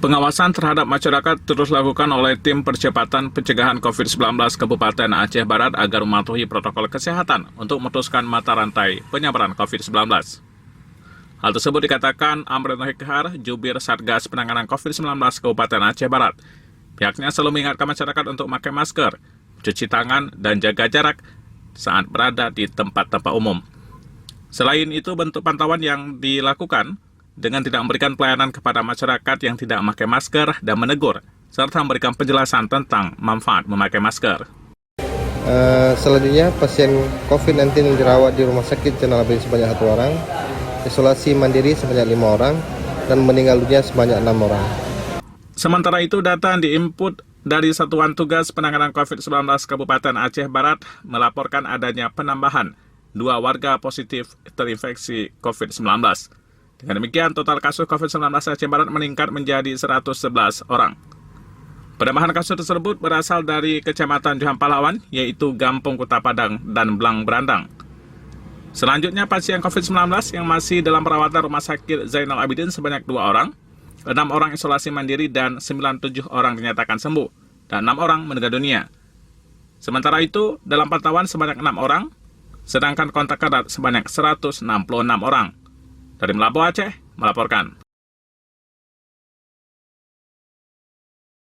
Pengawasan terhadap masyarakat terus dilakukan oleh Tim Percepatan Pencegahan COVID-19 Kabupaten Aceh Barat agar mematuhi protokol kesehatan untuk memutuskan mata rantai penyebaran COVID-19. Hal tersebut dikatakan Amran Hekhar, Jubir Satgas Penanganan COVID-19 Kabupaten Aceh Barat. Pihaknya selalu mengingatkan masyarakat untuk memakai masker, cuci tangan, dan jaga jarak saat berada di tempat-tempat umum. Selain itu, bentuk pantauan yang dilakukan dengan tidak memberikan pelayanan kepada masyarakat yang tidak memakai masker dan menegur, serta memberikan penjelasan tentang manfaat memakai masker. Selanjutnya, pasien COVID-19 yang dirawat di rumah sakit Jenderal Abidin sebanyak 1 orang, isolasi mandiri sebanyak 5 orang, dan meninggal dunia sebanyak 6 orang. Sementara itu, data yang diinput dari Satuan Tugas Penanganan COVID-19 Kabupaten Aceh Barat melaporkan adanya penambahan 2 warga positif terinfeksi COVID-19. Dengan demikian, total kasus COVID-19 Aceh Barat meningkat menjadi 111 orang. Penambahan kasus tersebut berasal dari Kecamatan Johan Pahlawan, yaitu Gampung Kota Padang dan Belang Berandang. Selanjutnya, pasien COVID-19 yang masih dalam perawatan Rumah Sakit Zainal Abidin sebanyak 2 orang, 6 orang isolasi mandiri dan 97 orang dinyatakan sembuh, dan 6 orang meninggal dunia. Sementara itu, dalam pantauan sebanyak 6 orang, sedangkan kontak erat sebanyak 166 orang. Dari Melabuh Aceh, melaporkan.